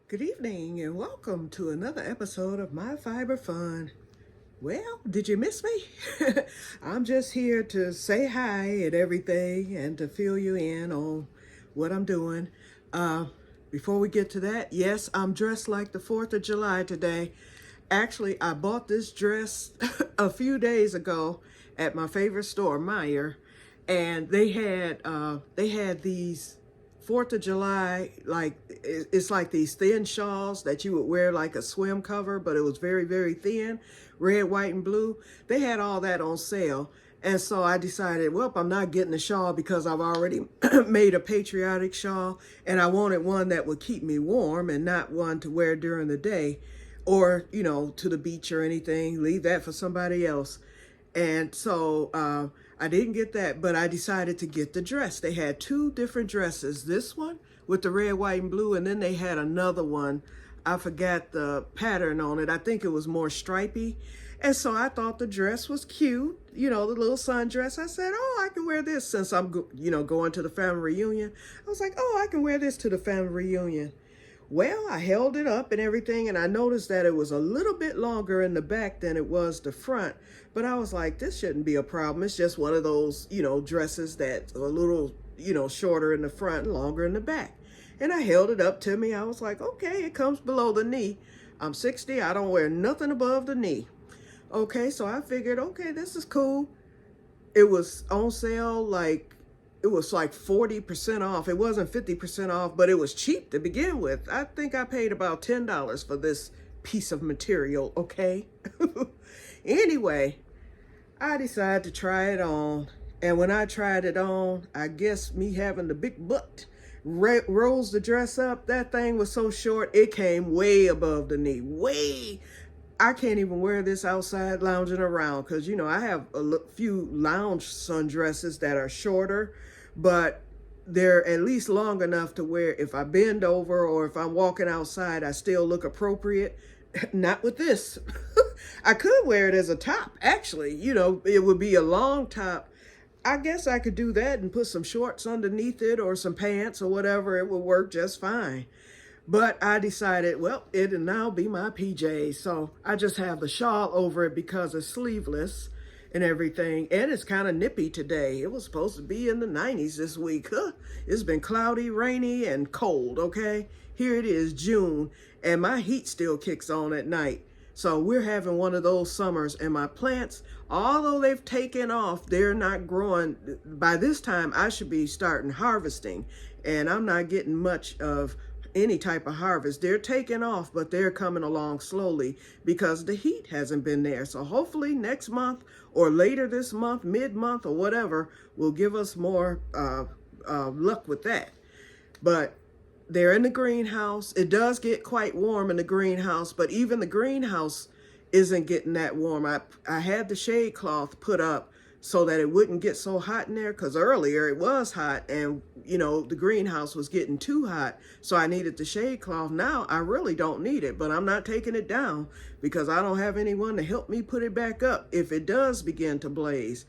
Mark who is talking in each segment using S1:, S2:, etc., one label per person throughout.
S1: Good evening and welcome to another episode of My Fiber Fun. Well, did you miss me? I'm just here to say hi and everything and to fill you in on what I'm doing. Uh, Before we get to that, yes, I'm dressed like the 4th of July today. Actually, I bought this dress a few days ago at my favorite store, Meijer, and they had these 4th of July, like it's like these thin shawls that you would wear like a swim cover, but it was very, very thin, red, white, and blue. They had all that on sale. And so I decided, well, I'm not getting a shawl because I've already made a patriotic shawl, and I wanted one that would keep me warm and not one to wear during the day or, to the beach or anything. Leave that for somebody else. And so I didn't get that, but I decided to get the dress. They had two different dresses. This one with the red, white, and blue, and then they had another one. I forgot the pattern on it. I think it was more stripy. And so I thought the dress was cute, the little sundress. I said, oh, I can wear this since I'm, going to the family reunion. I was like, oh, I can wear this to the family reunion. Well, I held it up and everything, and I noticed that it was a little bit longer in the back than it was the front. But I was like, this shouldn't be a problem. It's just one of those, dresses that's a little, shorter in the front and longer in the back. And I held it up to me. I was like, okay, it comes below the knee. I'm 60. I don't wear nothing above the knee. Okay, so I figured, okay, this is cool. It was on sale it was like 40% off. It wasn't 50% off, but it was cheap to begin with. I think I paid about $10 for this piece of material, okay? Anyway, I decided to try it on. And when I tried it on, I guess me having the big butt rose the dress up. That thing was so short, it came way above the knee. Way. I can't even wear this outside lounging around because, I have a few lounge sundresses that are shorter, but they're at least long enough to wear if I bend over or if I'm walking outside, I still look appropriate. Not with this. I could wear it as a top, actually. It would be a long top. I guess I could do that and put some shorts underneath it or some pants or whatever. It would work just fine. But I decided, well, it'll now be my PJs. So I just have the shawl over it because it's sleeveless and everything. And it's kind of nippy today. It was supposed to be in the 90s this week. Huh? It's been cloudy, rainy, and cold, okay? Here it is, June, and my heat still kicks on at night. So we're having one of those summers, and my plants, although they've taken off, they're not growing. By this time, I should be starting harvesting, and I'm not getting much of any type of harvest. They're taking off, but they're coming along slowly because the heat hasn't been there. So hopefully next month or later this month, mid-month or whatever, will give us more luck with that. But they're in the greenhouse. It does get quite warm in the greenhouse, but even the greenhouse isn't getting that warm. I had the shade cloth put up so that it wouldn't get so hot in there, because earlier it was hot and the greenhouse was getting too hot, so I needed the shade cloth. Now I really don't need it, but I'm not taking it down because I don't have anyone to help me put it back up if it does begin to blaze.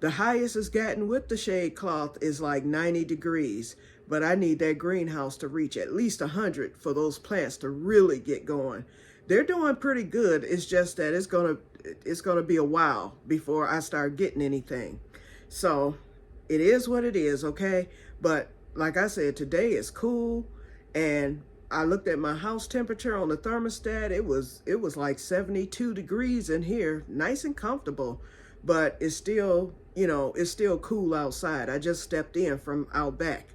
S1: The highest it's gotten with the shade cloth is like 90 degrees, but I need that greenhouse to reach at least 100 for those plants to really get going. They're doing pretty good. It's just that it's gonna be a while before I start getting anything. So it is what it is, okay? But like I said, today is cool, and I looked at my house temperature on the thermostat. It was like 72 degrees in here, nice and comfortable, but it's still, it's still cool outside. I just stepped in from out back.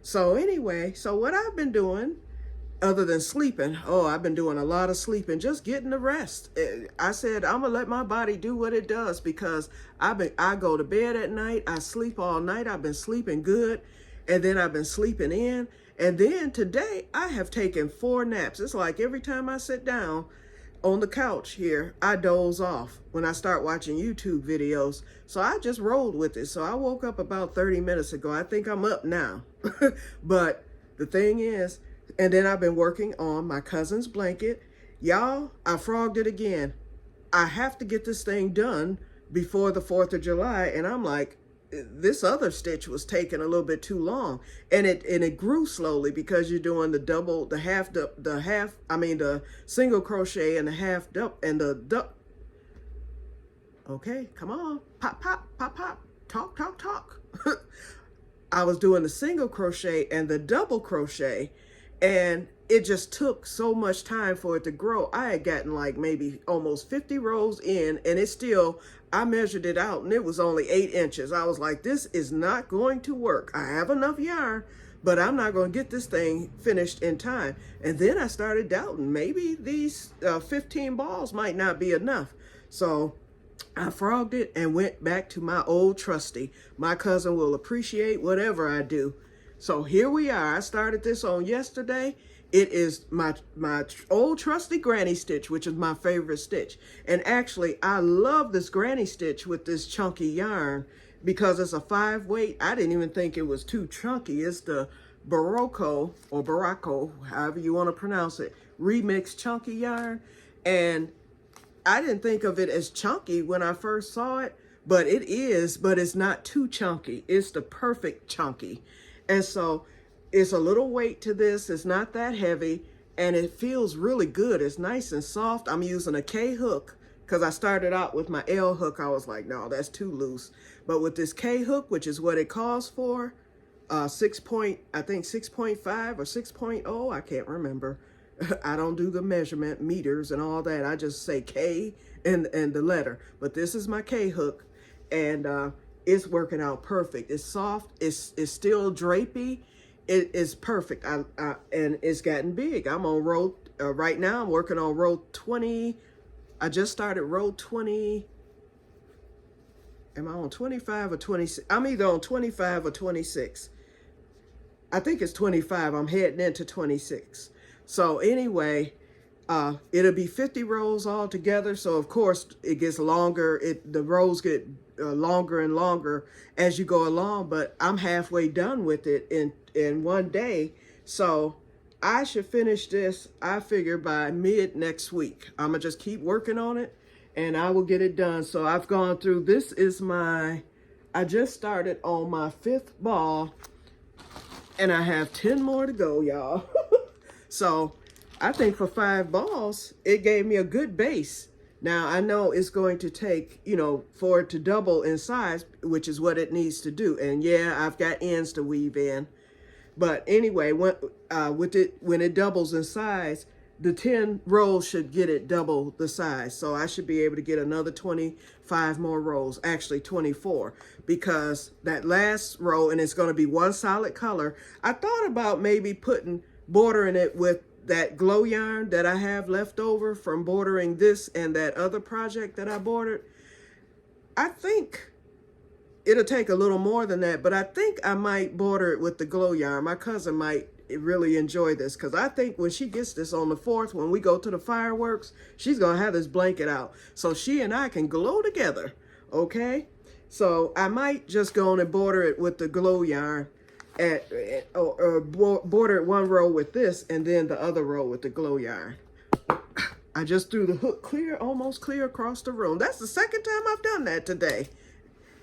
S1: So anyway, so what I've been doing other than sleeping, I've been doing a lot of sleeping, just getting the rest. I said I'm gonna let my body do what it does because I go to bed at night, I sleep all night. I've been sleeping good, and then I've been sleeping in, and then today I have taken 4 naps. It's like every time I sit down on the couch here, I doze off when I start watching YouTube videos. So I just rolled with it. So I woke up about 30 minutes ago. I think I'm up now. But the thing is, and then I've been working on my cousin's blanket. Y'all, I frogged it again. I have to get this thing done before the 4th of July. And I'm like, this other stitch was taking a little bit too long, and it grew slowly because you're doing the double, the half, the single crochet and the half double and the double. Okay, come on, pop, pop, pop, pop, talk, talk, talk. I was doing the single crochet and the double crochet, and it just took so much time for it to grow. I had gotten like maybe almost 50 rows in, and it's still, I measured it out and it was only 8 inches. I was like, this is not going to work. I have enough yarn, but I'm not going to get this thing finished in time. And then I started doubting, maybe these 15 balls might not be enough. So I frogged it and went back to my old trusty. My cousin will appreciate whatever I do. So here we are. I started this on yesterday. It is my old trusty granny stitch, which is my favorite stitch. And actually, I love this granny stitch with this chunky yarn because it's a 5 weight. I didn't even think it was too chunky. It's the Barocco, or Baracco, however you want to pronounce it, remix chunky yarn. And I didn't think of it as chunky when I first saw it, but it is, but it's not too chunky. It's the perfect chunky. And so it's a little weight to this. It's not that heavy, and it feels really good. It's nice and soft. I'm using a K hook because I started out with my L hook. I was like, no, that's too loose. But with this K hook, which is what it calls for, I think 6.5 or 6.0, I can't remember. I don't do the measurement meters and all that. I just say K and the letter. But this is my K hook, and it's working out perfect. It's soft. It's still drapey. It is perfect. And it's gotten big. I'm on row right now. I'm working on row 20. I just started row 20. Am I on 25 or 26? I'm either on 25 or 26. I think it's 25. I'm heading into 26. So anyway, it'll be 50 rows all together. So of course it gets longer. The rows get longer and longer as you go along. But I'm halfway done with it in one day. So I should finish this, I figure, by mid next week. I'm gonna just keep working on it, and I will get it done. So I've gone through. This is I just started on my 5th ball, and I have 10 more to go, y'all. So I think for 5 balls, it gave me a good base. Now, I know it's going to take, for it to double in size, which is what it needs to do. And yeah, I've got ends to weave in. But anyway, when it doubles in size, the 10 rows should get it double the size. So I should be able to get another 25 more rows, actually 24, because that last row, and it's going to be one solid color. I thought about maybe bordering it with that glow yarn that I have left over from bordering this and that other project that I bordered. I think it'll take a little more than that, but I think I might border it with the glow yarn. My cousin might really enjoy this, because I think when she gets this on the 4th, when we go to the fireworks, she's going to have this blanket out. So she and I can glow together, okay? So I might just go on and border it with the glow yarn, or border it one row with this and then the other row with the glow yarn. I just threw the hook almost clear across the room. That's the second time I've done that today.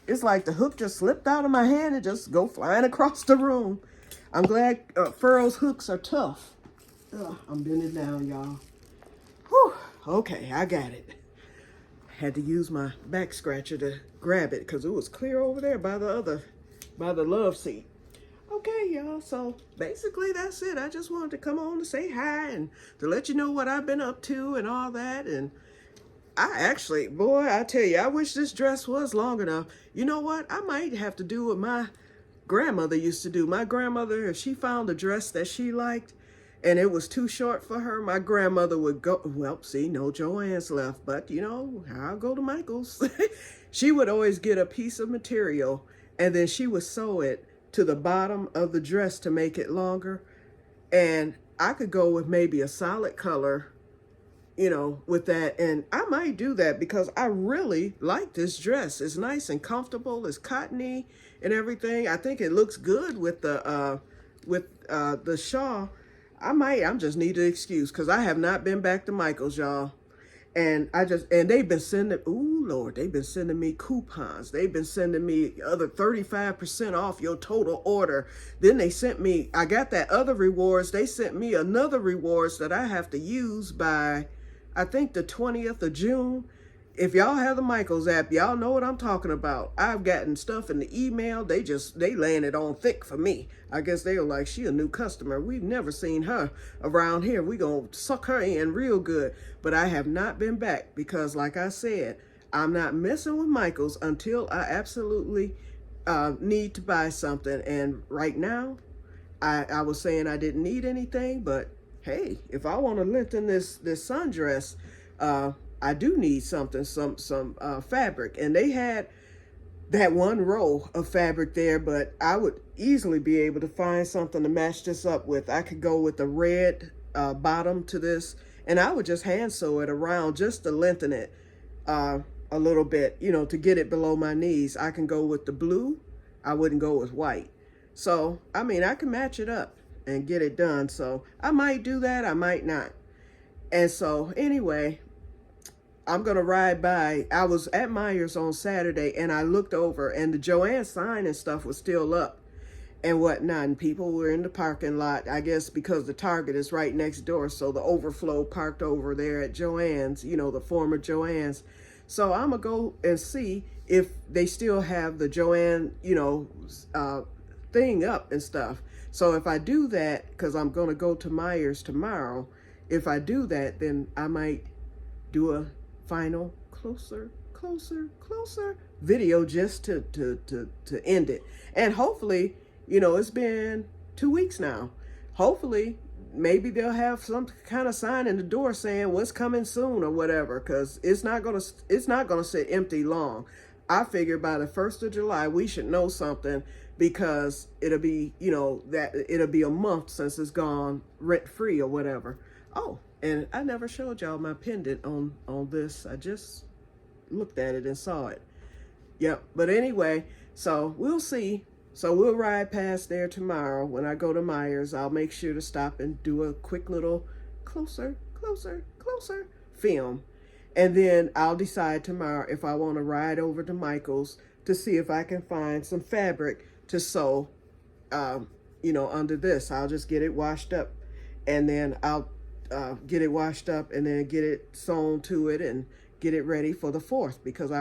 S1: It's like the hook just slipped out of my hand and just go flying across the room. I'm glad Furrow's hooks are tough. Ugh, I'm bending down, y'all. Whew. Okay, I got it. Had to use my back scratcher to grab it because it was clear over there by the love seat. Okay, y'all, so basically that's it. I just wanted to come on to say hi and to let you know what I've been up to and all that. And I actually, boy, I tell you, I wish this dress was long enough. You know what? I might have to do what my grandmother used to do. My grandmother, if she found a dress that she liked and it was too short for her, my grandmother would go, well, see, no Joann's left, but I'll go to Michael's. She would always get a piece of material and then she would sew it to the bottom of the dress to make it longer. And I could go with maybe a solid color, with that. And I might do that because I really like this dress. It's nice and comfortable. It's cottony and everything. I think it looks good with the shawl. I just need an excuse because I have not been back to Michael's, y'all. And they've been sending, ooh, Lord, they've been sending me coupons. They've been sending me other 35% off your total order. Then they sent me, I got that other rewards. They sent me another rewards that I have to use by, I think, the 20th of June. If y'all have the Michaels app, y'all know what I'm talking about. I've gotten stuff in the email. They laying it on thick for me. I guess they were like, she a new customer. We've never seen her around here. We gonna suck her in real good. But I have not been back because, like I said, I'm not messing with Michaels until I absolutely need to buy something. And right now, I was saying I didn't need anything, but hey, if I want to lengthen this sundress, I do need something, some fabric. And they had that one row of fabric there, but I would easily be able to find something to match this up with. I could go with the red bottom to this, and I would just hand sew it around just to lengthen it a little bit, you know, to get it below my knees. I can go with the blue. I wouldn't go with white. So, I mean, I can match it up and get it done. So I might do that. I might not. And so anyway, I'm going to ride by. I was at Myers on Saturday and I looked over and the Joann sign and stuff was still up and whatnot. And people were in the parking lot, I guess, because the Target is right next door. So the overflow parked over there at Joann's, you know, the former Joann's. So I'm going to go and see if they still have the Joann, you know, thing up and stuff. So if I do that, because I'm going to go to Myers tomorrow, if I do that, then I might do a final closer video just to end it. And hopefully, you know, it's been 2 weeks now. Hopefully, maybe they'll have some kind of sign in the door saying what's coming soon or whatever, because it's not gonna sit empty long. I figure by the 1st of July we should know something, because it'll be, you know, that it'll be a month since it's gone rent free or whatever. Oh, and I never showed y'all my pendant on this. I just looked at it and saw it. Yep. But anyway, so we'll see. So we'll ride past there tomorrow. When I go to Myers, I'll make sure to stop and do a quick little closer film. And then I'll decide tomorrow if I want to ride over to Michael's to see if I can find some fabric to sew, you know, under this. I'll just get it washed up, and then I'll get it washed up and then get it sewn to it and get it ready for the 4th, because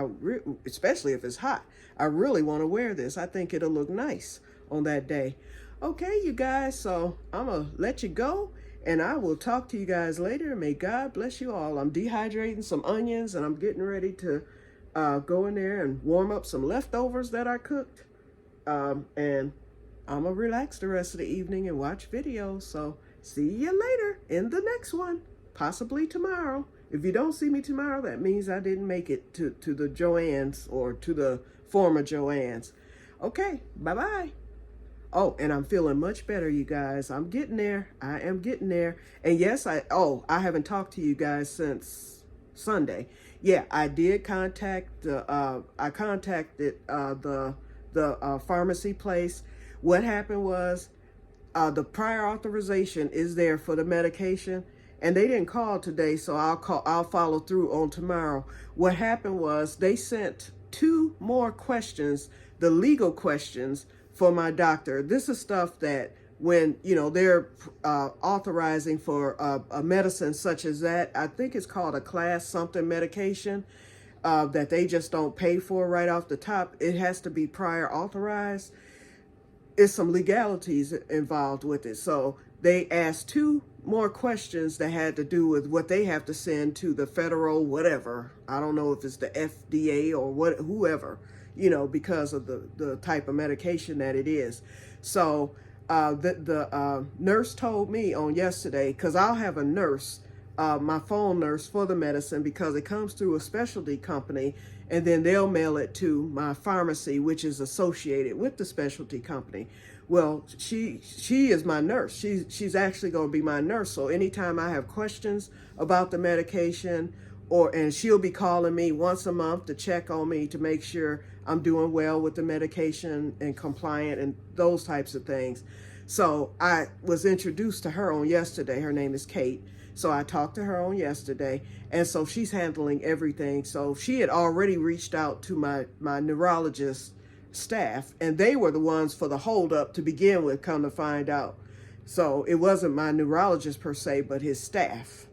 S1: especially if it's hot, I really want to wear this. I think it'll look nice on that day. Okay, you guys, so I'm going to let you go, and I will talk to you guys later. May God bless you all. I'm dehydrating some onions, and I'm getting ready to go in there and warm up some leftovers that I cooked. And I'm going to relax the rest of the evening and watch videos. So see you later in the next one, possibly tomorrow. If you don't see me tomorrow, that means I didn't make it to the Joann's or to the former Joann's. Okay, bye-bye. Oh, and I'm feeling much better, you guys. I'm getting there. I am getting there. And yes, I haven't talked to you guys since Sunday. Yeah, I did contact the pharmacy place. What happened was, the prior authorization is there for the medication, and they didn't call today, so I'll follow through on tomorrow. What happened was they sent 2 more questions, the legal questions for my doctor. This is stuff that when, you know, they're authorizing for a medicine such as that, I think it's called a class something medication, that they just don't pay for right off the top. It has to be prior authorized. It's some legalities involved with it. So they asked 2 more questions that had to do with what they have to send to the federal whatever. I don't know if it's the FDA or whoever, you know, because of the type of medication that it is. So the nurse told me on yesterday, because I'll have a nurse, my phone nurse for the medicine, because it comes through a specialty company, and then they'll mail it to my pharmacy, which is associated with the specialty company. Well, she is my nurse. She's actually going to be my nurse. So anytime I have questions about the medication, and she'll be calling me once a month to check on me to make sure I'm doing well with the medication and compliant and those types of things. So I was introduced to her on yesterday. Her name is Kate. So I talked to her on yesterday, and so she's handling everything. So she had already reached out to my neurologist staff, and they were the ones for the holdup to begin with, come to find out. So it wasn't my neurologist per se, but his staff,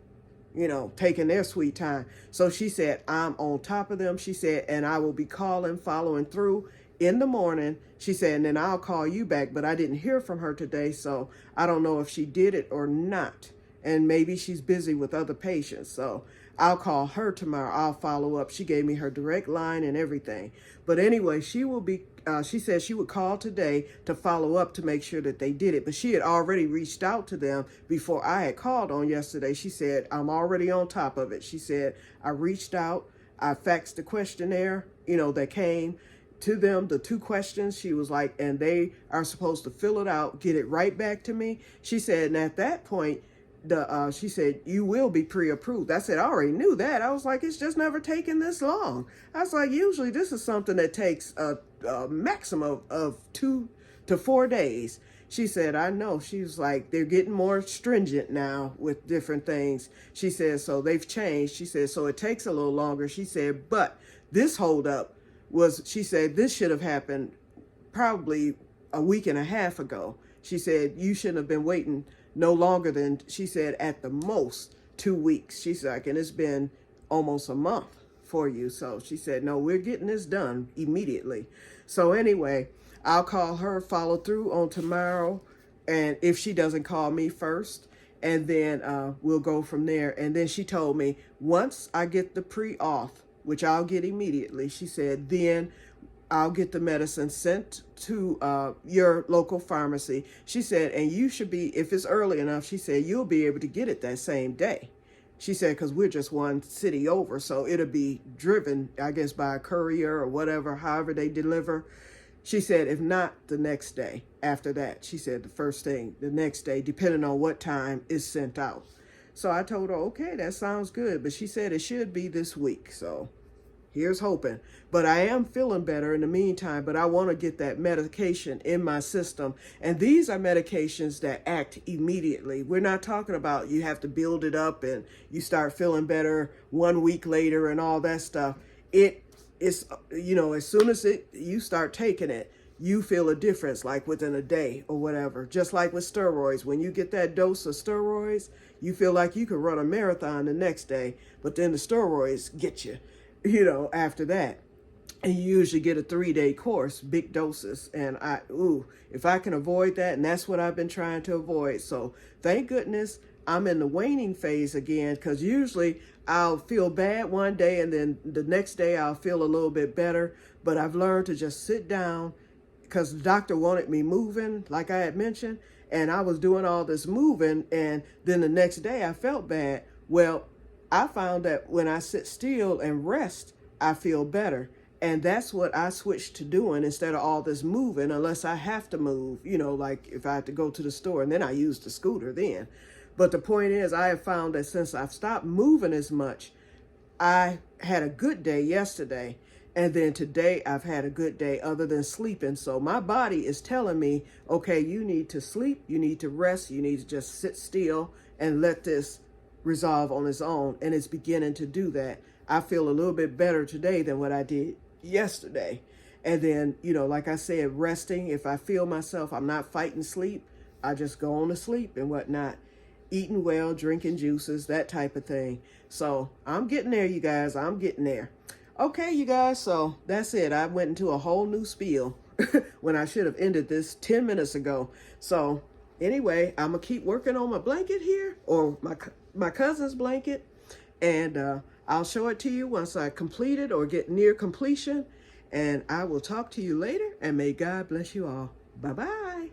S1: taking their sweet time. So she said, I'm on top of them. She said, and I will be calling, following through in the morning. She said, and then I'll call you back. But I didn't hear from her today, so I don't know if she did it or not. And maybe she's busy with other patients. So I'll call her tomorrow. I'll follow up. She gave me her direct line and everything. But anyway, she will be, she said she would call today to follow up to make sure that they did it. But she had already reached out to them before I had called on yesterday. She said, I'm already on top of it. She said, I reached out. I faxed the questionnaire, that came to them, the 2 questions. She was like, and they are supposed to fill it out, get it right back to me. She said, and at that point, she said, you will be pre-approved. I said, I already knew that. I was like, it's just never taken this long. I was like, usually this is something that takes a maximum of 2 to 4 days. She said, I know. She was like, they're getting more stringent now with different things. She said, so they've changed. She said, so it takes a little longer. She said, but this holdup was, she said, this should have happened probably a week and a half ago. She said, you shouldn't have been waiting no longer than, she said, at the most 2 weeks. She's like, and it's been almost a month for you. So she said, no, we're getting this done immediately. So anyway, I'll call her, follow through on tomorrow. And if she doesn't call me first, and then we'll go from there. And then she told me, once I get the pre-auth, which I'll get immediately, she said, then I'll get the medicine sent to your local pharmacy. She said, and you should be, if it's early enough, she said, you'll be able to get it that same day. She said, because we're just one city over, so it'll be driven, I guess, by a courier or whatever, however they deliver. She said, if not, the next day after that. She said, the first thing, the next day, depending on what time it's sent out. So I told her, okay, that sounds good. But she said it should be this week. So here's hoping. But I am feeling better in the meantime, but I want to get that medication in my system. And these are medications that act immediately. We're not talking about you have to build it up and you start feeling better 1 week later and all that stuff. It is, as soon as you start taking it, you feel a difference, like within a day or whatever. Just like with steroids, when you get that dose of steroids, you feel like you could run a marathon the next day, but then the steroids get you, after that. And you usually get a 3-day course, big doses. And if I can avoid that, and that's what I've been trying to avoid. So thank goodness I'm in the waning phase again, because usually I'll feel bad one day and then the next day I'll feel a little bit better. But I've learned to just sit down, because the doctor wanted me moving, like I had mentioned, and I was doing all this moving, and then the next day I felt bad. Well, I found that when I sit still and rest, I feel better. And that's what I switched to doing instead of all this moving, unless I have to move, like if I have to go to the store, and then I use the scooter then. But the point is, I have found that since I've stopped moving as much, I had a good day yesterday. And then today I've had a good day other than sleeping. So my body is telling me, okay, you need to sleep, you need to rest, you need to just sit still and let this resolve on its own. And it's beginning to do that. I feel a little bit better today than what I did yesterday. And then, like I said, resting. If I feel myself, I'm not fighting sleep, I just go on to sleep and whatnot. Eating well, drinking juices, that type of thing. So I'm getting there, you guys. I'm getting there. Okay, you guys, so that's it. I went into a whole new spiel when I should have ended this 10 minutes ago. So anyway, I'm going to keep working on my blanket here, or my cousin's blanket, and I'll show it to you once I complete it or get near completion. And I will talk to you later, and may God bless you all. Bye-bye.